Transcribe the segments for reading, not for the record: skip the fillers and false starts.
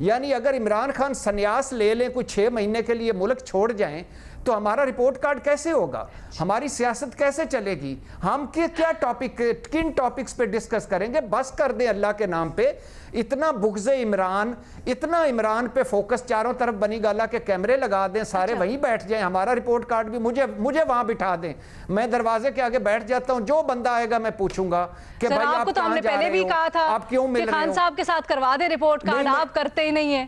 یعنی اگر عمران خان سنیاس لے لیں کوئی 6 مہینے کے لیے ملک چھوڑ جائیں تو ہمارا رپورٹ کارڈ کیسے ہوگا؟ ہماری سیاست کیسے چلے گی؟ ہم کیا ٹاپک کن ٹاپکس پہ ڈسکس کریں گے؟ بس کر دیں اللہ کے نام پہ. اتنا بغض عمران، اتنا عمران پہ فوکس، چاروں طرف بنی گالا کے کیمرے لگا دیں، سارے وہیں بیٹھ جائیں. ہمارا رپورٹ کارڈ بھی مجھے وہاں بٹھا دیں، میں دروازے کے آگے بیٹھ جاتا ہوں، جو بندہ آئے گا میں پوچھوں گا کہ بھائی آپ تو ہم نے پہلے بھی کہا تھا آپ کیوں مل رہے ہو؟ خان صاحب کے ساتھ کروا دیں رپورٹ کارڈ، آپ کرتے ہی نہیں ہیں.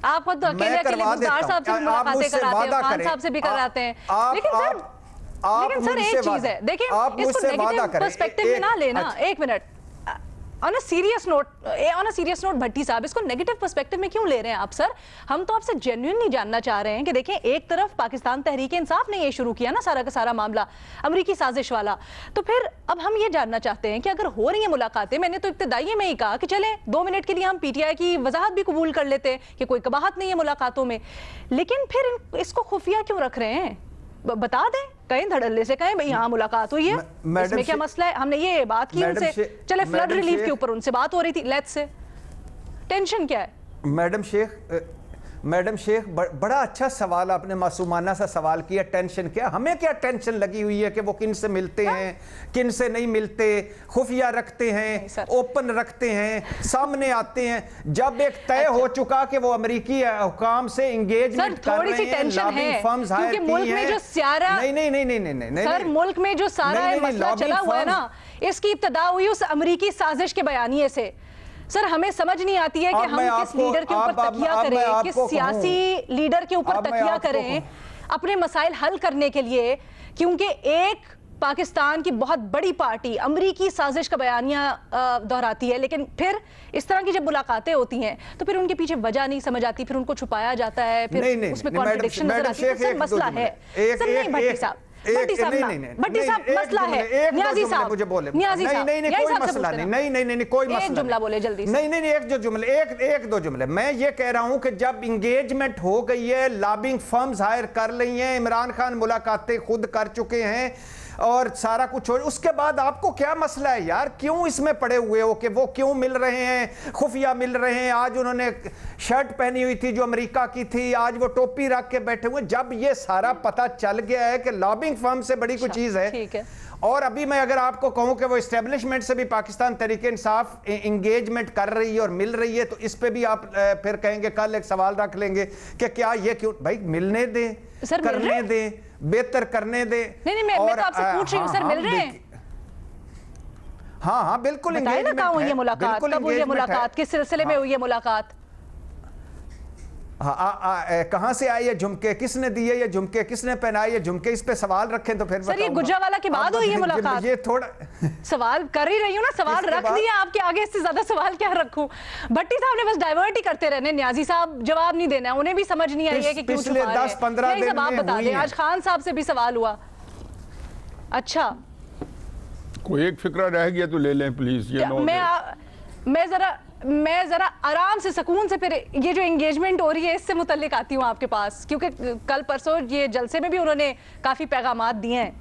آپ خود اکیلے گزدار صاحب سے ملاقاتیں کراتے ہیں، خان صاحب سے بھی کراتے ہیں. لیکن سر ایک چیز ہے، دیکھیں اس کو نیگیٹو پرسپیکٹو میں نہ لینا. ایک minute, on a serious note Bhatti صاحب، اس کو نیگیٹو پرسپیکٹو میں کیوں لے رہے ہیں آپ سر؟ ہم تو آپ سے جینوئنلی جاننا چاہ رہے ہیں کہ دیکھیں ایک طرف پاکستان تحریک انصاف نے یہ شروع کیا نا سارا کا سارا معاملہ امریکی سازش والا، تو پھر اب ہم یہ جاننا چاہتے ہیں کہ اگر ہو رہی ہیں ملاقاتیں، میں نے تو ابتدائی میں ہی کہا کہ چلیں 2 منٹ کے لیے ہم پی ٹی آئی کی وضاحت بھی قبول کر لیتے ہیں کہ کوئی قباحت نہیں ہے ملاقاتوں میں، لیکن پھر اس کو خفیہ کیوں رکھ رہے ہیں؟ بتا دیں، کہیں دھڑلے سے کہیں بھئی ہاں ملاقات ہوئی ہے، اس میں کیا مسئلہ ہے؟ ہم نے یہ بات کی ان سے، چلے فلڈ ریلیف کے اوپر ان سے بات ہو رہی تھی، لیٹس سے ٹینشن کیا ہے؟ میڈم شیخ بڑا اچھا سوال آپ نے معصومانہ سا سوال کیا. ٹینشن کیا؟ ہمیں کیا ٹینشن لگی ہوئی ہے کہ وہ کن سے ملتے ہیں، کن سے نہیں ملتے، خفیہ رکھتے ہیں، اوپن رکھتے ہیں، سامنے آتے ہیں. جب ایک طے ہو چکا کہ وہ امریکی حکام سے انگیجمنٹ کر رہے ہیں، لابنگ فرمز ہائر کی ہیں. نہیں سر ملک میں جو سارا مسئلہ چلا ہوا ہے نا، اس کی ابتدا ہوئی اس امریکی سازش کے بیانیے سے. سر ہمیں سمجھ نہیں آتی ہے کہ ہم کس لیڈر کے اوپر تکیہ کریں، کس سیاسی لیڈر کے اوپر تکیہ کریں اپنے مسائل حل کرنے کے لیے، کیونکہ ایک پاکستان کی بہت بڑی پارٹی امریکی سازش کا بیانیہ دہراتی ہے، لیکن پھر اس طرح کی جب ملاقاتیں ہوتی ہیں تو پھر ان کے پیچھے وجہ نہیں سمجھ آتی، پھر ان کو چھپایا جاتا ہے، پھر اس میں کانٹرڈکشن نظر آتی ہے. سر مسئلہ ہے، سر نہیں بھٹی صاحب، بھٹی صاحب مسئلہ ہے. نیازی صاحب، نیازی صاحب، کوئی مسئلہ نہیں، کوئی مسئلہ ایک جملہ بولے جلدی سے. نہیں ایک دو جملے. میں یہ کہہ رہا ہوں کہ جب انگیجمنٹ ہو گئی ہے، لابنگ فرمز ہائر کر لی ہیں، عمران خان ملاقاتیں خود کر چکے ہیں اور سارا کچھ ہو، اس کے بعد آپ کو کیا مسئلہ ہے یار؟ کیوں اس میں پڑے ہوئے ہو کہ وہ کیوں مل رہے ہیں، خفیہ مل رہے ہیں؟ آج انہوں نے شرٹ پہنی ہوئی تھی جو امریکہ کی تھی، آج وہ ٹوپی رکھ کے بیٹھے ہوئے. جب یہ سارا پتہ چل گیا ہے کہ لابنگ فرم سے بڑی کوئی چیز ہے، اور ابھی میں اگر آپ کو کہوں کہ وہ اسٹیبلشمنٹ سے بھی پاکستان تحریک انصاف انگیجمنٹ کر رہی ہے اور مل رہی ہے، تو اس پہ بھی آپ پھر کہیں گے، کل ایک سوال رکھ لیں گے کہ کیا یہ کیوں؟ بھائی ملنے دیں، کرنے دیں، بہتر کرنے دیں. نہیں میں تو آپ سے پوچھ رہی ہوں سر، مل رہے ہیں؟ ہاں بالکل انگیجمنٹ ہے. کہاں ہوئی ہے ملاقات؟ کب ہوئی ہے ملاقات؟ کس سلسلے میں ہوئی ہے ملاقات؟ کہاں سے آئی ہے جھمکے؟ کس نے دیے یہ جھمکے؟ کس نے پہنائے یہ جھمکے؟ اس پہ سوال رکھیں تو پھر سر یہ گجرانوالہ کے بعد ہوئی ہے ملاقات؟ یہ تھوڑا سوال کر ہی رہی ہوں نا، سوال رکھ دیا آپ کے آگے، اس سے زیادہ سوال کیا رکھوں؟ بھٹی صاحب نے بس ڈائیورٹ ہی کرتے رہنے، نیازی صاحب جواب نہیں دینا، انہیں بھی سمجھ نہیں آئی ہے کہ کیوں چھپا رہے ہیں. 10-15 دن آپ بتا دیں، آج خان صاحب سے بھی سوال ہوا. اچھا کوئی ایک فکرہ رہ گیا تو لے لیں پلیز. میں ذرا آرام سے سکون سے پھر یہ جو انگیجمنٹ ہو رہی ہے اس سے متعلق آتی ہوں آپ کے پاس، کیونکہ کل پرسوں یہ جلسے میں بھی انہوں نے کافی پیغامات دیے ہیں.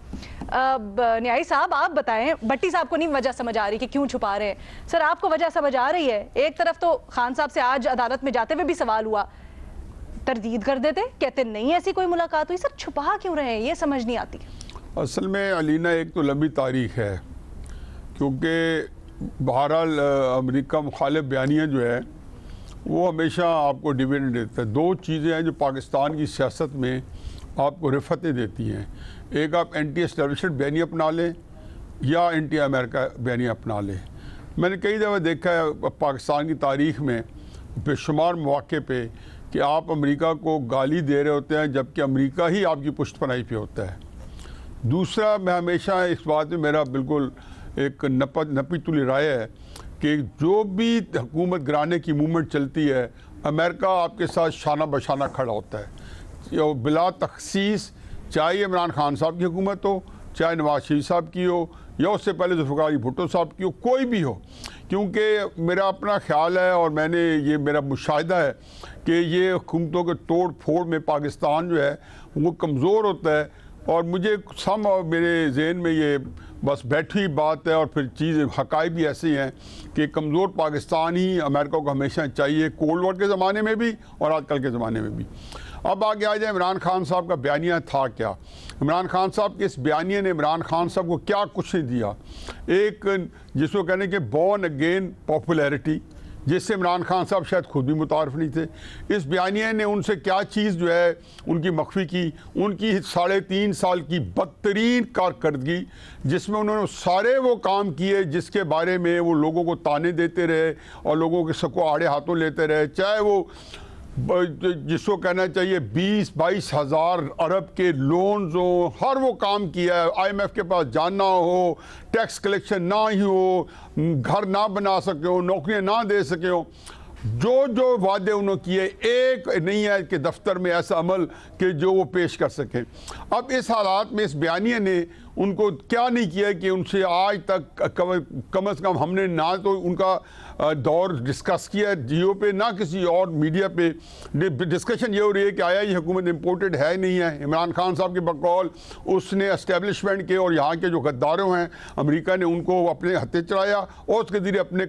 نیائی صاحب آپ بتائیں، بھٹی صاحب کو نہیں وجہ سمجھ آ رہی کہ کیوں چھپا رہے ہیں، سر آپ کو وجہ سمجھ آ رہی ہے؟ ایک طرف تو خان صاحب سے آج عدالت میں جاتے ہوئے بھی سوال ہوا، تردید کر دیتے، کہتے نہیں ایسی کوئی ملاقات ہوئی. سر چھپا کیوں رہے ہیں؟ یہ سمجھ نہیں آتی. اصل میں علینا ایک تو لمبی تاریخ ہے، کیونکہ بہرحال امریکہ مخالف بیانیہ جو ہے وہ ہمیشہ آپ کو ڈویڈنڈ دیتا ہے. 2 چیزیں ہیں جو پاکستان کی سیاست میں آپ کو رفعتیں دیتی ہیں. ایک آپ اینٹی اسٹیبلشمنٹ بیانیہ اپنا لیں یا اینٹی امریکہ بیانیہ اپنا لیں. میں نے کئی دفعہ دیکھا ہے پاکستان کی تاریخ میں بے شمار مواقع پہ کہ آپ امریکہ کو گالی دے رہے ہوتے ہیں جبکہ امریکہ ہی آپ کی پشت پناہی پہ ہوتا ہے. دوسرا، میں ہمیشہ اس بات میں میرا بالکل ایک نپی تلی رائے ہے کہ جو بھی حکومت گرانے کی موومنٹ چلتی ہے، امریکہ آپ کے ساتھ شانہ بشانہ کھڑا ہوتا ہے بلا تخصیص، چاہے عمران خان صاحب کی حکومت ہو، چاہے نواز شریف صاحب کی ہو، یا اس سے پہلے ذوالفقار علی بھٹو صاحب کی ہو، کوئی بھی ہو. کیونکہ میرا اپنا خیال ہے اور میں نے یہ میرا مشاہدہ ہے کہ یہ حکومتوں کے توڑ پھوڑ میں پاکستان جو ہے وہ کمزور ہوتا ہے. اور مجھے میرے ذہن میں یہ بس بیٹھی بات ہے. اور پھر چیزیں حقائق بھی ایسی ہیں کہ کمزور پاکستان ہی امریکہ کو ہمیشہ چاہیے, کولڈ وار کے زمانے میں بھی اور آج کل کے زمانے میں بھی. اب آگے آ جائیں عمران خان صاحب کا بیانیہ تھا کیا. عمران خان صاحب کے اس بیانیے نے عمران خان صاحب کو کیا کچھ نہیں دیا. ایک جس کو کہنے کہ بورن اگین پاپولیرٹی, جس سے عمران خان صاحب شاید خود بھی متعارف نہیں تھے. اس بیانیے نے ان سے کیا چیز جو ہے ان کی مخفی کی, ان کی 3.5 سال کی بدترین کارکردگی جس میں انہوں نے سارے وہ کام کیے جس کے بارے میں وہ لوگوں کو تانے دیتے رہے اور لوگوں کے سکو آڑے ہاتھوں لیتے رہے, چاہے وہ جس کو کہنا چاہیے 20-22 ہزار ارب کے لونز ہوں, ہر وہ کام کیا ہے. IMF کے پاس جانا ہو, ٹیکس کلیکشن نہ ہی ہو, گھر نہ بنا سکے ہو, نوکریاں نہ دے سکے ہو, جو وعدے انہوں کیے ایک نہیں ہے کہ دفتر میں ایسا عمل کہ جو وہ پیش کر سکیں. اب اس حالات میں اس بیانیے نے ان کو کیا نہیں کیا کہ ان سے آج تک کم از کم ہم نے نہ تو ان کا دور ڈسکس کیا جیو پہ, نہ کسی اور میڈیا پہ. ڈسکشن یہ ہو رہی ہے کہ آیا یہ حکومت امپورٹڈ ہے نہیں ہے. عمران خان صاحب کے بقول اس نے اسٹیبلشمنٹ کے اور یہاں کے جو غداروں ہیں امریکہ نے ان کو اپنے ہتھے چڑھایا اور اس کے ذریعے اپنے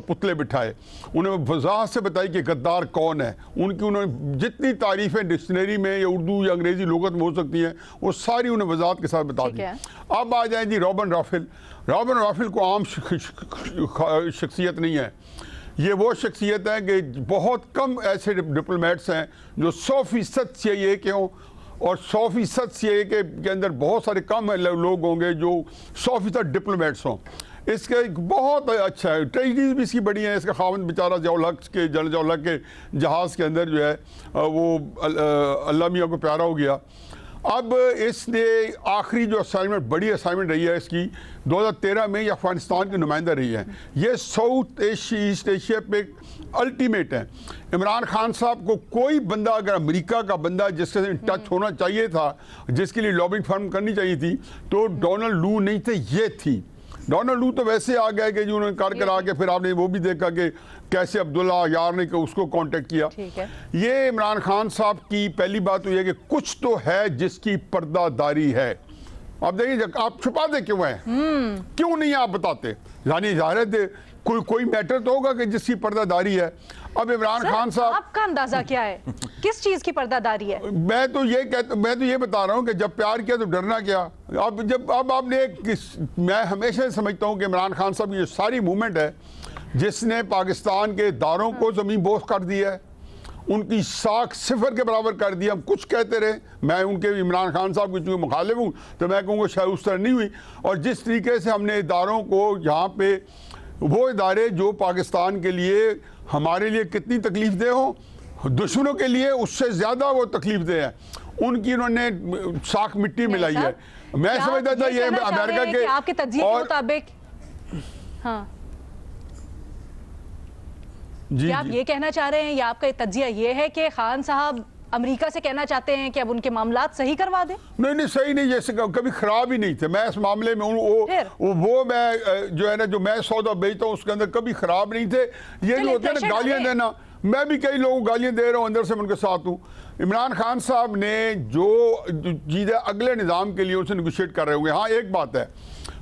پتلے بٹھائے. انہوں نے وضاحت سے بتائی کہ غدار کون ہے. انہوں نے جتنی تعریفیں ڈکشنری میں یا اردو یا انگریزی لغت میں ہو سکتی ہیں وہ ساری انہیں وضاحت کے ساتھ بتا دی. اب آ جائیں جی روبن رافل. روبن رافل کو عام شخصیت نہیں ہے. یہ وہ شخصیت ہے کہ بہت کم ایسے ڈپلومیٹس ہیں جو 100% CIA کے ہوں, اور 100% CIA کے اندر بہت سارے کم لوگ ہوں گے جو 100% ڈپلومیٹس ہوں. اس کا ایک بہت اچھا ہے, ٹریجڈیز بھی اس کی بڑی ہیں. اس کا خاوند بیچارہ جنرل ضیاء الحق کے جہاز کے اندر جو ہے وہ اللہ میاں کو پیارا ہو گیا. اب اس نے آخری جو اسائنمنٹ, بڑی اسائنمنٹ رہی ہے اس کی, 2013 میں یہ افغانستان کی نمائندہ رہی ہے. یہ ساؤتھ ایسٹ ایشیا پہ الٹیمیٹ ہے. عمران خان صاحب کو کوئی بندہ اگر امریکہ کا بندہ جس کے ساتھ ٹچ ہونا چاہیے تھا, جس کے لیے لابنگ فرم کرنی چاہیے تھی, تو ڈونلڈ لو نہیں تھے, یہ تھی. ڈونلڈ لو تو ویسے آ گئے کہ انہوں نے کر آ کے پھر آپ نے وہ بھی دیکھا کہ کیسے عبداللہ یار نے اس کو کانٹیکٹ کیا. یہ عمران خان صاحب کی پہلی بات تو یہ کہ کچھ تو ہے جس کی پردہ داری ہے. آپ دیکھیں آپ چھپاتے کیوں ہیں, کیوں نہیں آپ بتاتے؟ یعنی ظاہر ہے کوئی میٹر تو ہوگا کہ جس کی پردہ داری ہے. اب عمران خان صاحب, آپ کا اندازہ کیا ہے کس چیز کی پردہ داری ہے؟ میں تو یہ بتا رہا ہوں کہ جب پیار کیا تو ڈرنا کیا. اب آپ نے میں ہمیشہ سمجھتا ہوں کہ عمران خان صاحب کی یہ ساری موومنٹ ہے جس نے پاکستان کے اداروں کو زمین بوس کر دیا ہے, ان کی ساکھ صفر کے برابر کر دیا. ہم کچھ کہتے رہے, میں ان کے عمران خان صاحب کی چونکہ مخالف ہوں تو میں کہوں گا شاید اس طرح نہیں ہوئی. اور جس طریقے سے ہم نے اداروں کو یہاں پہ, وہ ادارے جو پاکستان کے لیے ہمارے لیے کتنی تکلیف دہ ہوں, دشمنوں کے لیے اس سے زیادہ وہ تکلیف دہ ہیں, ان کی انہوں نے ساکھ مٹی ملائی ہے. میں سمجھتا تھا یہ امریکہ کے آپ کے تجزیے کے مطابق, ہاں کیا آپ یہ کہنا چاہ رہے ہیں یا آپ کا تجزیہ یہ ہے کہ خان صاحب امریکہ سے کہنا چاہتے ہیں کہ اب ان کے معاملات صحیح کروا دیں؟ نہیں صحیح نہیں, جیسے کبھی خراب ہی نہیں تھے. میں اس معاملے میں وہ میں جو ہے نا جو میں سودا بیچتا ہوں اس کے اندر کبھی خراب نہیں تھے. یہ جو ہوتے ہیں نا گالیاں دینا, میں بھی کئی لوگوں کو گالیاں دے رہا ہوں, اندر سے ان کے ساتھ ہوں. عمران خان صاحب نے جو چیزیں اگلے نظام کے لیے ان سے نیگوشیٹ کر رہے ہوں گے. ہاں ایک بات ہے,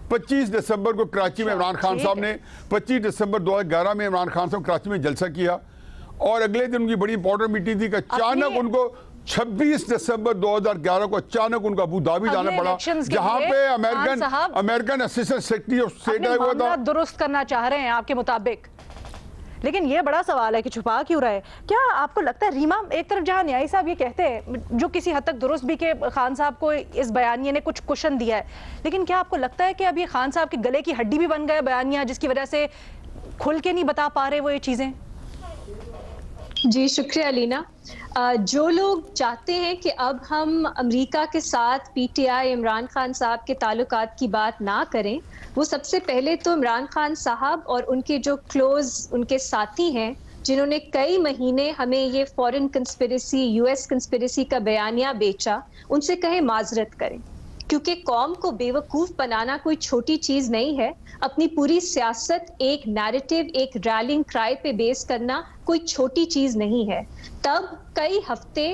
25 دسمبر کو کراچی میں عمران خان صاحب نے 25 دسمبر 2011 میں عمران خان صاحب کراچی میں جلسہ کیا, اور اگلے دن ان کی بڑی امپورٹنٹ میٹنگ تھی کہ اچانک ان کو 26 دسمبر 2011 کو اچانک ان کو ابو دھابی جانا پڑا, جہاں پہ American assistant secretary of state آیا ہوا تھا. درست کرنا چاہ رہے ہیں آپ کے مطابق, لیکن یہ بڑا سوال ہے کہ چھپا کیوں رہے. کیا آپ کو لگتا ہے ریما, ایک طرف جہاں نیائی صاحب یہ کہتے ہیں جو کسی حد تک درست بھی کہ خان صاحب کو اس بیانیے نے کچھ کشن دیا ہے, لیکن کیا آپ کو لگتا ہے کہ اب یہ خان صاحب کے گلے کی ہڈی بھی بن گیا بیانیہ جس کی وجہ سے کھل کے نہیں بتا پا رہے وہ یہ چیزیں؟ جی شکریہ علینا. جو لوگ چاہتے ہیں کہ اب ہم امریکہ کے ساتھ PTI عمران خان صاحب کے تعلقات کی بات نہ کریں, وہ سب سے پہلے تو عمران خان صاحب اور ان کے جو کلوز ان کے ساتھی ہیں جنہوں نے کئی مہینے ہمیں یہ فورن کنسپریسی, US کنسپریسی کا بیانیہ بیچا, ان سے کہیں معذرت کریں, کیونکہ قوم کو بے وقوف بنانا کوئی چھوٹی چیز نہیں ہے. اپنی پوری سیاست ایک نیریٹو, ایک ریلنگ کرائے پہ بیس کرنا کوئی چھوٹی چیز نہیں ہے. تب کئی ہفتے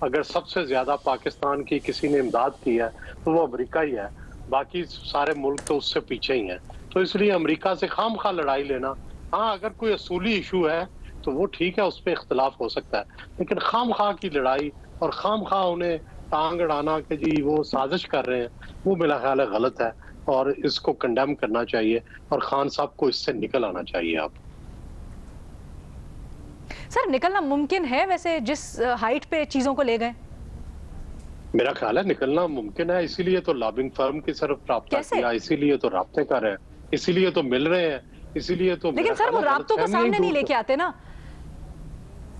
اگر سب سے زیادہ پاکستان کی کسی نے امداد کی ہے تو وہ امریکہ ہی ہے، باقی سارے ملک تو اس سے پیچھے ہی ہیں. تو اس لیے امریکہ سے خام خواہ لڑائی لینا، ہاں اگر کوئی اصولی ایشو ہے تو وہ ٹھیک ہے، اس پہ اختلاف ہو سکتا ہے، لیکن خام خواہ کی لڑائی اور خام خواہ انہیں ٹانگ اڑانا کہ جی وہ سازش کر رہے ہیں، وہ میرا خیال ہے غلط ہے اور اس کو کنڈیم کرنا چاہیے اور خان صاحب کو اس سے نکل آنا چاہیے. آپ سر نکلنا ممکن ہے ویسے جس ہائٹ پہ چیزوں کو لے گئے؟ میرا خیال ہے نکلنا ممکن ہے، اسی لیے تو لابنگ فرم کی طرف رابطہ کیا، اسی لیے تو رابطے کر رہے ہیں، اسی لیے تو مل رہے ہیں، اسی لیے تو. لیکن سر وہ رابطوں کو سامنے نہیں لے کے آتے نا.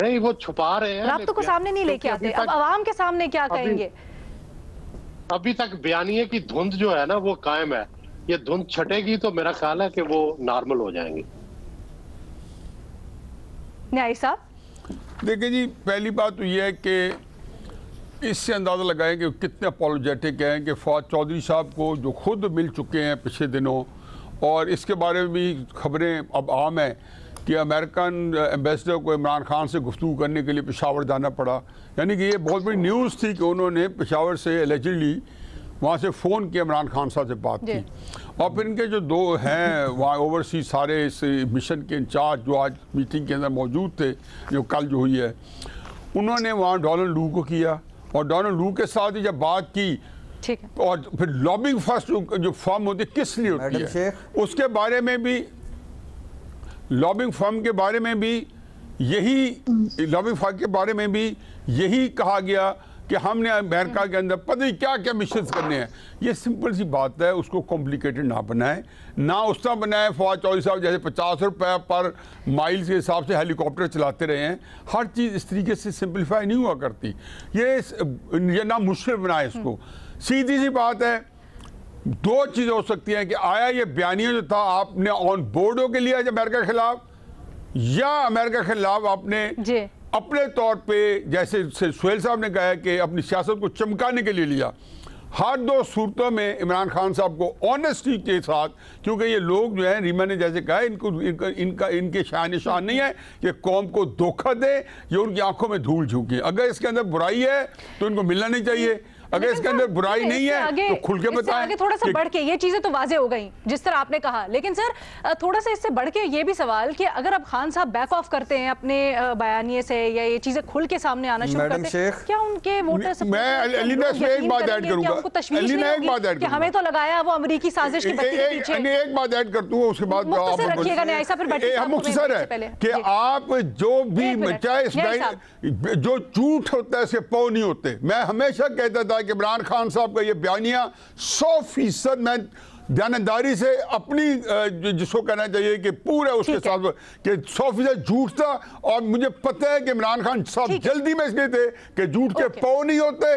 نہیں وہ چھپا رہے ہیں، رابطوں کو سامنے نہیں لے کے آتے. اب عوام کے سامنے کیا کہیں گے؟ ابھی تک بیانیے کی دھند جو ہے نا وہ قائم ہے، یہ دھند چھٹے گی تو میرا خیال ہے کہ وہ نارمل ہو جائیں گی. نیائی صاحب دیکھیں جی، پہلی بات تو یہ ہے کہ اس سے اندازہ لگائیں کہ کتنے اپولوجیٹک ہیں کہ فواد چودھری صاحب کو جو خود مل چکے ہیں پچھلے دنوں، اور اس کے بارے میں بھی خبریں اب عام ہیں کہ امریکن ایمبیسڈر کو عمران خان سے گفتگو کرنے کے لیے پشاور جانا پڑا. یعنی کہ یہ بہت بڑی نیوز تھی کہ انہوں نے پشاور سے الیجڈلی وہاں سے فون کیا عمران خان صاحب سے بات کی. اور پھر ان کے جو دو ہیں وہاں اوورسیز سارے اس مشن کے انچارج جو آج میٹنگ کے اندر موجود تھے، جو کل جو ہوئی ہے، انہوں نے وہاں ڈونلڈ لو کو کیا اور ڈونلڈ لو کے ساتھ ہی جب بات کی اور پھر لابنگ فرسٹ جو فارم ہوتی ہے کس لیے ہوتی ہے اس کے بارے میں بھی، لابنگ فرم کے بارے میں بھی یہی، لابنگ فرم کے بارے میں بھی یہی کہا گیا کہ ہم نے امریکہ کے اندر پتہ نہیں کیا کیا مشنز کرنے ہیں. یہ سمپل سی بات ہے، اس کو کمپلیکیٹڈ نہ بنائیں، نہ اس طرح بنائیں فواد چودھری صاحب جیسے 50 روپے پر مائلز کے حساب سے ہیلی کاپٹر چلاتے رہے ہیں. ہر چیز اس طریقے سے سمپلیفائی نہیں ہوا کرتی. یہ نہ مشکل بنائے اس کو. سیدھی سی بات ہے، دو چیزیں ہو سکتی ہیں کہ آیا یہ بیانیہ جو تھا آپ نے آن بورڈ ہو کے لیا امریکہ کے خلاف، یا امریکہ کے خلاف آپ نے اپنے طور پہ جیسے سہیل صاحب نے کہا ہے کہ اپنی سیاست کو چمکانے کے لیے لیا. ہر دو صورتوں میں عمران خان صاحب کو آنیسٹی کے ساتھ، کیونکہ یہ لوگ جو ہیں ریما نے جیسے کہا ان کے شان نشان نہیں ہے کہ قوم کو دھوکہ دے یا ان کی آنکھوں میں دھول جھونکے. اگر اس کے اندر برائی ہے تو ان کو ملنا نہیں چاہیے، اگر اس کے اندر برائی نہیں ہے تو کھل کے بتائیں. آگے تھوڑا سا بڑھ کے یہ چیزیں تو واضح ہو گئیں جس طرح آپ نے کہا، لیکن سر تھوڑا سا اس سے بڑھ کے یہ بھی سوال کہ اگر اب خان صاحب بیک آف کرتے ہیں اپنے بیانیے سے یا یہ چیزیں کھل کے سامنے آنا شروع کرتے ہیں، کیا ان کے ووٹر میں علینا اس میں ایک بات ایڈ کروں گا، علینا ایک بات ایڈ کہ ہمیں تو لگایا وہ امریکی سازش کی بتی کے پیچھے. ایک بات ایڈ کرتا ہوں، اس کے بعد مختصر رکھیے گا نیائی صاحب، پھر بیٹھیے صاحب مختصر ہے کہ آپ جو بھی چاہے جو جھوٹ ہوتا ہے اس کے پاؤں نہیں ہوتے. میں ہمیشہ کہتا تھا کہ عمران خان صاحب کا یہ بیانیہ 100% میں دیانتداری سے اپنی جس کو کہنا چاہیے کہ پورا اس کے ساتھ کہ 100% جھوٹ تھا، اور مجھے پتہ ہے کہ عمران خان صاحب جلدی میں اس لیے تھے کہ جھوٹ کے پاؤں نہیں ہوتے،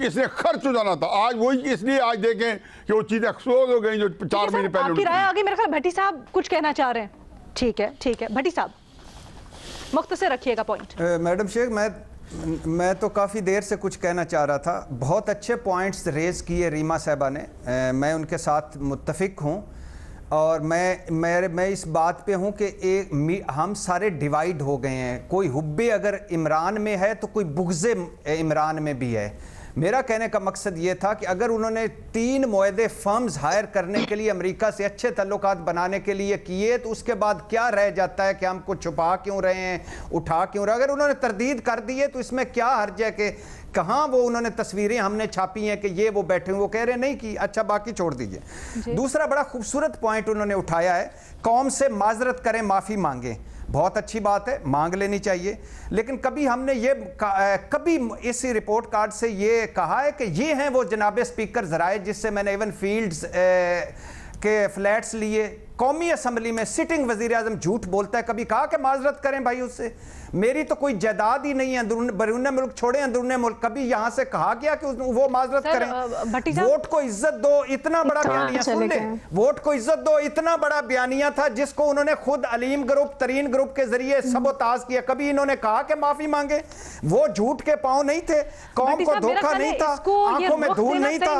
اس نے خرچ ہو جانا تھا. آج وہی اس لیے آج دیکھیں کہ وہ چیزیں ایکسپوز ہو گئی جو 4 مہینے پہلے. آپ کی رائے آگے میرے خیال بھٹی صاحب کچھ کہنا چاہ رہے ہیں. ٹھیک ہے بھٹی صاحب مختصر رکھیے گا پوائنٹ. میڈم شیخ میں تو کافی دیر سے کچھ کہنا چاہ رہا تھا. بہت اچھے پوائنٹس ریز کیے ریما صاحبہ نے، میں ان کے ساتھ متفق ہوں، اور میں اس بات پہ ہوں کہ ہم سارے ڈیوائیڈ ہو گئے ہیں. کوئی حب اگر عمران میں ہے تو کوئی بغض عمران میں بھی ہے. میرا کہنے کا مقصد یہ تھا کہ اگر انہوں نے 3 معاہدے فرمز ہائر کرنے کے لیے امریکہ سے اچھے تعلقات بنانے کے لیے کیے تو اس کے بعد کیا رہ جاتا ہے کہ ہم کو چھپا کیوں رہے ہیں، اٹھا کیوں رہے ہیں؟ اگر انہوں نے تردید کر دیے تو اس میں کیا حرج ہے کہ کہاں وہ انہوں نے تصویریں ہم نے چھاپی ہیں کہ یہ وہ بیٹھے ہیں، وہ کہہ رہے نہیں کی. اچھا باقی چھوڑ دیجئے. دوسرا بڑا خوبصورت پوائنٹ انہوں نے اٹھایا ہے، قوم سے معذرت کریں، معافی مانگیں. بہت اچھی بات ہے، مانگ لینی چاہیے، لیکن کبھی ہم نے کبھی اس رپورٹ کارڈ سے یہ کہا ہے کہ یہ ہیں وہ جناب اسپیکر ذرائع جس سے میں نے ایون فیلڈز کے فلیٹس لیے. قومی اسمبلی میں سٹنگ وزیر اعظم جھوٹ بولتا ہے، کبھی کہا کہ معذرت کریں بھائی اس سے؟ میری تو کوئی جائیداد ہی نہیں ہے، بیرون ملک چھوڑیں اندرون ملک، کبھی یہاں سے کہا گیا کہ وہ معذرت کریں؟ ووٹ کو عزت دو، اتنا بڑا بیانیہ سن لیں، ووٹ کو عزت دو اتنا بڑا بیانیہ تھا جس کو انہوں نے خود علیم گروپ ترین گروپ کے ذریعے سبوتاژ کیا. کبھی انہوں نے کہا کہ معافی مانگے؟ وہ جھوٹ کے پاؤں نہیں تھے، قوم کو دھوکہ نہیں تھا، آنکھوں میں دھول نہیں تھا،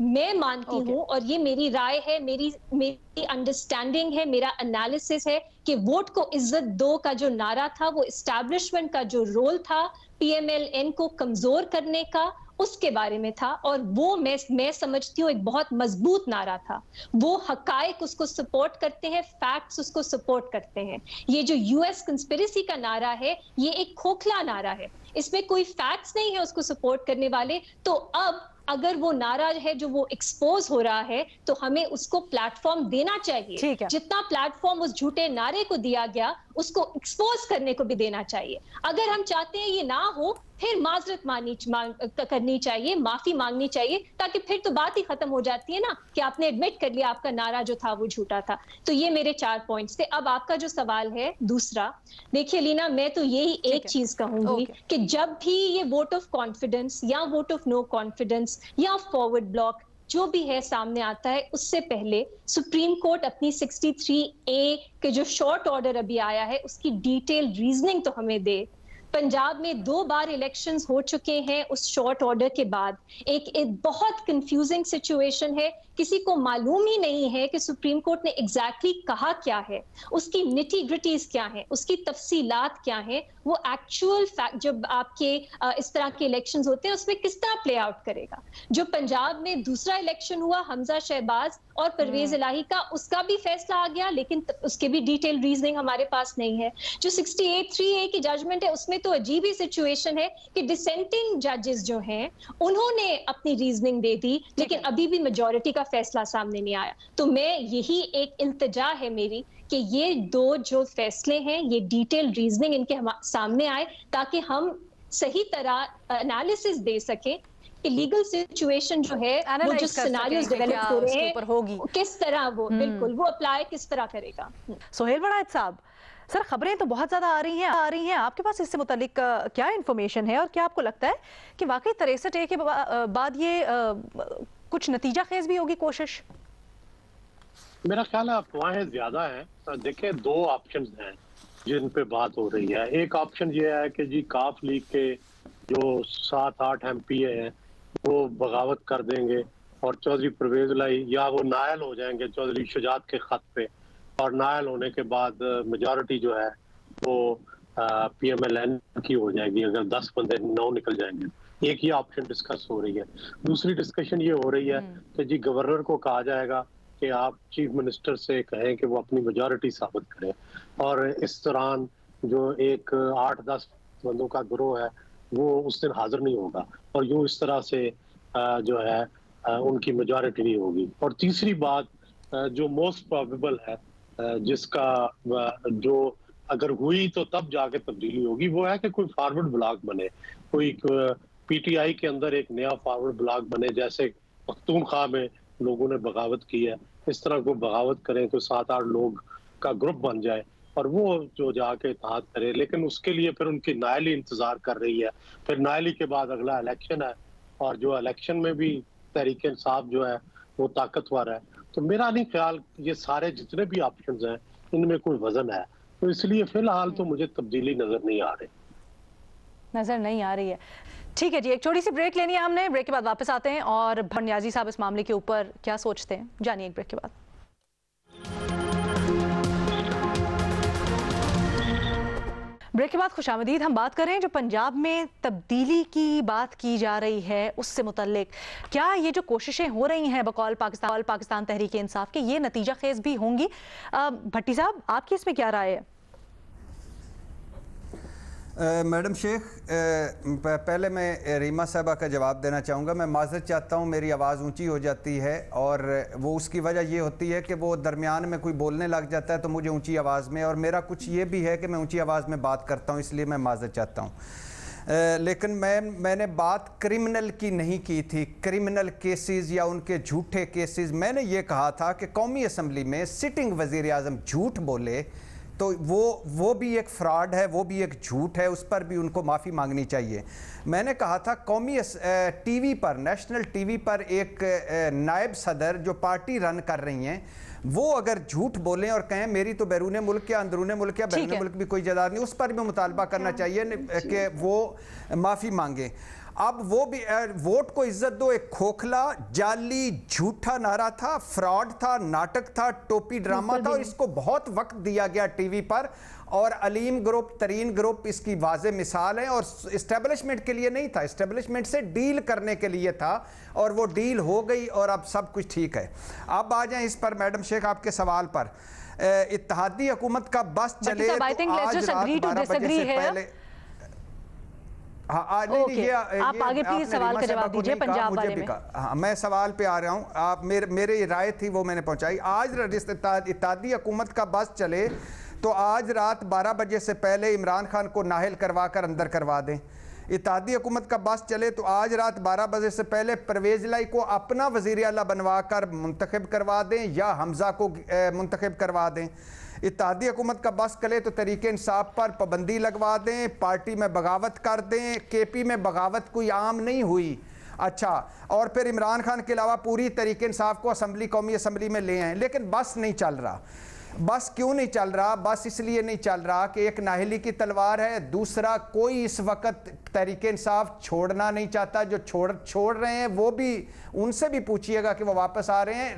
میں مانتی ہوں اور یہ میری رائے ہے, میری انڈرسٹینڈنگ ہے, میرا انالیسس ہے کہ ووٹ کو عزت دو کا جو نعرہ تھا, وہ اسٹیبلشمنٹ کا جو رول تھا پی ایم ایل این کو کمزور کرنے کا, اس کے بارے میں تھا. اور وہ میں سمجھتی ہوں ایک بہت مضبوط نعرہ تھا. وہ حقائق اس کو سپورٹ کرتے ہیں, فیکٹس اس کو سپورٹ کرتے ہیں. یہ جو یو ایس کنسپیریسی کا نعرہ ہے, یہ ایک کھوکھلا نعرہ ہے, اس میں کوئی فیکٹس نہیں ہے اس کو سپورٹ کرنے والے. تو اب اگر وہ نعرہ ہے جو وہ ایکسپوز ہو رہا ہے, تو ہمیں اس کو پلیٹ فارم دینا چاہیے. جتنا پلیٹ فارم اس جھوٹے نعرے کو دیا گیا, اس کو ایکسپوز کرنے کو بھی دینا چاہیے. اگر ہم چاہتے ہیں یہ نہ ہو, پھر معذرت کرنی چاہیے, معافی مانگنی چاہیے, تاکہ پھر تو بات ہی ختم ہو جاتی ہے نا کہ آپ نے ایڈمٹ کر لیا آپ کا نعرہ جو تھا وہ جھوٹا تھا. تو یہ میرے 4 پوائنٹس تھے. اب آپ کا جو سوال ہے دوسرا, دیکھیے لینا, میں تو یہی ایک چیز کہوں گی کہ جب بھی یہ ووٹ آف کانفیڈنس یا ووٹ آف نو کانفیڈنس یا فارورڈ بلاک جو بھی ہے سامنے آتا ہے, اس سے پہلے سپریم کورٹ اپنی 63A کے جو شارٹ آرڈر ابھی آیا ہے, اس کی ڈیٹیل ریزننگ تو ہمیں دے. پنجاب میں 2 بار الیکشنز ہو چکے ہیں اس شارٹ آرڈر کے بعد. ایک بہت کنفیوزنگ سچویشن ہے, کسی کو معلوم ہی نہیں ہے کہ سپریم کورٹ نے ایگزیکٹلی کہا کیا ہے, اس کی نٹی گریٹیز کیا ہیں, اس کی تفصیلات کیا ہیں, وہ ایکچوئل فیکٹ جب آپ کے اس طرح کے الیکشنز ہوتے ہیں اس میں کس طرح پلے آؤٹ کرے گا. جو پنجاب میں دوسرا الیکشن ہوا حمزہ شہباز اور پرویز الہی کا, اس کا بھی فیصلہ آ گیا, لیکن اس کے بھی ڈیٹیل ریزننگ ہمارے پاس نہیں ہے. جو 68(3)A کی ججمنٹ ہے, اس میں تو عجیب ہی سچویشن ہے کہ ڈسینٹنگ ججز جو ہیں انہوں نے اپنی ریزننگ دے دی, لیکن ابھی بھی میجورٹی کا فیصلہ سامنے نہیں آیا. تو میں یہی ایک التجا ہے میری کہ یہ 2 جو فیصلے ہیں, یہ ڈیٹیل ریزننگ ان کے سامنے آئے, تاکہ ہم صحیح طرح انالیسس دے سکیں کہ لیگل سچویشن جو ہے, وہ جو سیناریوز ڈیولپ ہو رہے ہیں, کس طرح وہ بالکل وہ اپلائی کس طرح کرے گا. سہیل وڑائچ صاحب, سر خبریں تو بہت زیادہ آ رہی ہیں, آپ کے پاس اس سے متعلق کیا انفارمیشن ہے, اور کیا آپ کو لگتا ہے کہ واقعی 63A کے بعد یہ کچھ نتیجہ خیز بھی ہوگی کوشش؟ میرا خیال ہے افواہیں زیادہ ہیں. دیکھیں 2 آپشنز ہیں جن پہ بات ہو رہی ہے. ایک آپشن یہ ہے کہ جی کاف لیگ کے جو 7-8 MP ہیں وہ بغاوت کر دیں گے اور چودھری پرویز الہی یا وہ نائل ہو جائیں گے چودھری شجاعت کے خط پہ, اور نائل ہونے کے بعد میجورٹی جو ہے وہ پی ایم ایل این کی ہو جائے گی, اگر 10 بندے 9 نکل جائیں گے. ایک ہی آپشن ڈسکس ہو رہی ہے. دوسری ڈسکشن یہ ہو رہی ہے کہ جی گورنر کو کہا جائے گا کہ آپ چیف منسٹر سے کہیں کہ وہ اپنی میجورٹی ثابت کریں, اور اس دوران جو ایک 8-10 بندوں کا گروہ ہے وہ اس دن حاضر نہیں ہوگا, اور یوں اس طرح سے جو ہے ان کی میجورٹی نہیں ہوگی. اور تیسری بات جو موسٹ پروبیبل ہے, جس کا جو اگر ہوئی تو تب جا کے تبدیلی ہوگی, وہ ہے کہ کوئی فارورڈ بلاک بنے, کوئی پی ٹی آئی کے اندر ایک نیا فارورڈ بلاک بنے, جیسے پختونخوا میں لوگوں نے بغاوت کی ہے, اس طرح کو بغاوت کریں, کوئی 7-8 لوگ کا گروپ بن جائے اور وہ جو جا کے اتحاد کرے. لیکن اس کے لیے پھر ان کی نائلی انتظار کر رہی ہے, پھر نائلی کے بعد اگلا الیکشن ہے, اور جو الیکشن میں بھی تحریک انصاف جو ہے وہ طاقتور ہے. تو میرا نہیں خیال یہ سارے جتنے بھی آپشنز ہیں ان میں کوئی وزن ہے, تو اس لیے فی الحال تو مجھے تبدیلی نظر نہیں آ رہی ہے. ٹھیک ہے جی, ایک چھوٹی سی بریک لینی ہے ہم نے, بریک کے بعد واپس آتے ہیں اور نیازی صاحب اس معاملے کے اوپر کیا سوچتے ہیں, جانیے ایک بریک کے بعد. بریک کے بعد خوش آمدید. ہم بات کریں جو پنجاب میں تبدیلی کی بات کی جا رہی ہے اس سے متعلق, کیا یہ جو کوششیں ہو رہی ہیں بقول پاکستان تحریک انصاف کے, یہ نتیجہ خیز بھی ہوں گی؟ بھٹی صاحب آپ کی اس میں کیا رائے ہے؟ میڈم شیخ, پہلے میں ریما صاحبہ کا جواب دینا چاہوں گا. میں معذرت چاہتا ہوں, میری آواز اونچی ہو جاتی ہے اور وہ اس کی وجہ یہ ہوتی ہے کہ وہ درمیان میں کوئی بولنے لگ جاتا ہے تو مجھے اونچی آواز میں, اور میرا کچھ یہ بھی ہے کہ میں اونچی آواز میں بات کرتا ہوں, اس لیے میں معذرت چاہتا ہوں. لیکن میں نے بات کرمنل کی نہیں کی تھی, کرمنل کیسز یا ان کے جھوٹے کیسز. میں نے یہ کہا تھا کہ قومی اسمبلی میں سٹنگ وزیر اعظم جھوٹ بولے تو وہ بھی ایک فراڈ ہے, وہ بھی ایک جھوٹ ہے, اس پر بھی ان کو معافی مانگنی چاہیے. میں نے کہا تھا قومی ٹی وی پر, نیشنل ٹی وی پر ایک نائب صدر جو پارٹی رن کر رہی ہیں وہ اگر جھوٹ بولیں اور کہیں میری تو بیرون ملک یا اندرون ملک یا بیرون ملک بھی کوئی جائیداد نہیں, اس پر بھی مطالبہ کرنا چاہیے کہ وہ معافی مانگیں. اب وہ بھی ووٹ کو عزت دو ایک کھوکھلا جعلی جھوٹا نعرہ تھا، فراڈ تھا، ناٹک تھا، ٹوپی ڈرامہ تھا، اور اس کو بہت وقت دیا گیا ٹی وی پر، اور علیم گروپ، ترین گروپ اس کی واضح مثال ہے، اور اسٹیبلشمنٹ کے لیے نہیں تھا، اسٹیبلشمنٹ سے ڈیل کرنے کے لیے تھا، اور وہ ڈیل ہو گئی اور اب سب کچھ ٹھیک ہے۔ اب آ جائیں اس پر میڈم شیخ آپ کے سوال پر، اتحادی حکومت کا بس چلے تو آج رات 12 بجے سے پہلے، آپ آگے پلیز سوال کا جواب دیجئے پنجاب والے میں۔ میں سوال پہ آ رہا ہوں، آپ میرے رائے تھی وہ میں نے پہنچائی۔ آج اتحادی حکومت کا بس چلے تو آج رات 12 بجے سے پہلے عمران خان کو نااہل کروا کر اندر کروا دیں۔ اتحادی حکومت کا بس چلے تو آج رات 12 بجے سے پہلے پرویز الہی کو اپنا وزیر اعلیٰ بنوا کر منتخب کروا دیں یا حمزہ کو منتخب کروا دیں۔ اتحادی حکومت کا بس چلے تو تحریک انصاف پر پابندی لگوا دیں، پارٹی میں بغاوت کر دیں۔ کے پی میں بغاوت کوئی عام نہیں ہوئی، اچھا، اور پھر عمران خان کے علاوہ پوری تحریک انصاف کو قومی اسمبلی میں لے آئیں، لیکن بس نہیں چل رہا۔ بس کیوں نہیں چل رہا؟ بس اس لیے نہیں چل رہا کہ ایک نااہلی کی تلوار ہے، دوسرا کوئی اس وقت تحریک انصاف چھوڑنا نہیں چاہتا، جو چھوڑ رہے ہیں وہ بھی ان سے بھی پوچھئے گا کہ وہ واپس آ رہے ہیں،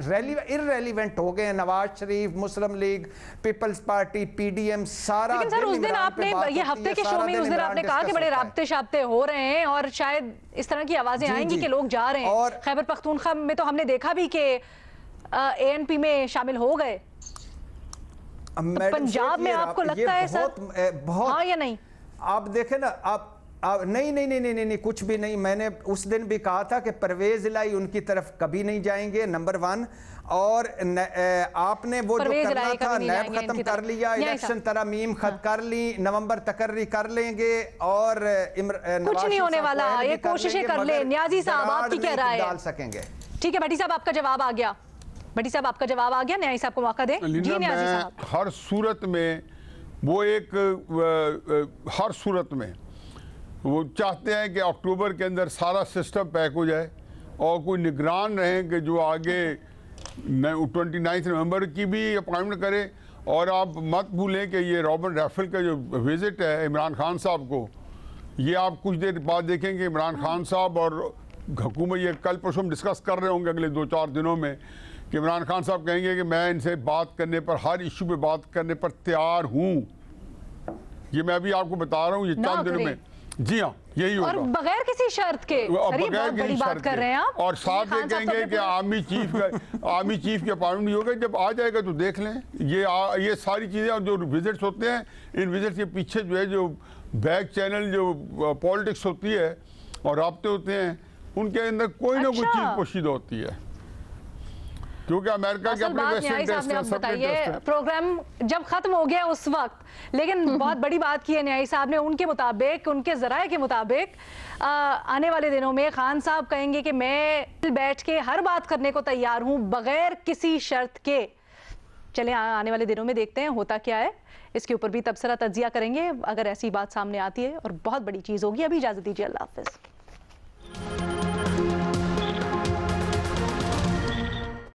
ارریلیونٹ ہو گئے ہیں۔ Nawaz Sharif, Muslim League, Peoples Party, P D M, سارا لیکن سر اس دن آپ نے یہ ہفتے کے شو میں اس دن آپ نے کہا کہ بڑے رابطے شابطے ہو رہے ہیں اور شاید اس طرح کی آوازیں آئیں گی کہ لوگ جا رہے ہیں۔ خیبر پختونخوا میں تو ہم نے دیکھا بھی کہ اے این پی میں شامل ہو گئے، پنجاب میں آپ کو لگتا ہے سر ہاں یا نہیں؟ آپ دیکھیں نا، نہیں کچھ بھی نہیں۔ میں نے اس دن بھی کہا تھا کہ پرویز الہی ان کی طرف کبھی نہیں جائیں گے، نمبر 1، اور آپ نے وہ جو کرنا تھا نیب ختم کر لیا، الیکشن ترامیم ختم کر لی، نومبر تقرری کر لیں گے، اور کچھ نہیں ہونے والا، یہ کوششیں کر لیں۔ نیازی صاحب آپ کی کیا رائے ہے؟ ٹھیک ہے بھٹی صاحب آپ کا جواب آ گیا، بھٹی صاحب آپ کا جواب آ گیا، نیازی صاحب کو موقع دیں۔ جی نیازی صاحب، ہر صورت میں وہ ہر صورت میں وہ چاہتے ہیں کہ اکتوبر کے اندر سارا سسٹم پیک ہو جائے اور کوئی نگران رہیں کہ جو آگے 29 نومبر کی بھی اپائنٹمنٹ کرے۔ اور آپ مت بھولیں کہ یہ رابرٹ ریفل کا جو وزٹ ہے عمران خان صاحب کو، یہ آپ کچھ دیر بعد دیکھیں گے عمران خان صاحب اور حکومت، یہ کل پرسوں ہم ڈسکس کر رہے ہوں گے اگلے 2-4 دنوں میں، کہ عمران خان صاحب کہیں گے کہ میں ان سے بات کرنے پر، ہر ایشو پہ بات کرنے پر تیار ہوں۔ یہ میں ابھی آپ کو بتا رہا ہوں، یہ چند دنوں میں، جی ہاں یہی ہوگا، اور بغیر کسی شرط کے، بہت بڑی بات کر رہے ہیں آپ۔ اور ساتھ یہ کہیں گے کہ آرمی چیف کے اپائنٹمنٹ ہوگا، جب آ جائے گا تو دیکھ لیں۔ یہ ساری چیزیں اور جو وزٹس ہوتے ہیں، ان وزٹس کے پیچھے جو ہے جو بیک چینل جو پالیٹکس ہوتی ہے اور رابطے ہوتے ہیں، ان کے اندر کوئی نہ کوئی چیز پوشیدہ ہوتی ہے، کیونکہ امریکہ کے اپنے ویسٹرن انٹرسٹ ہیں، سب کے پروگرام جب ختم ہو گیا اس وقت، لیکن بہت بڑی بات کی ہے نیازی صاحب نے، ان کے مطابق، ان کے ذرائع کے مطابق آنے والے دنوں میں خان صاحب کہیں گے کہ میں بیٹھ کے ہر بات کرنے کو تیار ہوں بغیر کسی شرط کے۔ چلیں آنے والے دنوں میں دیکھتے ہیں ہوتا کیا ہے، اس کے اوپر بھی تبصرہ تجزیہ کریں گے اگر ایسی بات سامنے آتی ہے، اور بہت بڑی چیز ہوگی۔ ابھی اجازت دیجیے، اللہ حافظ۔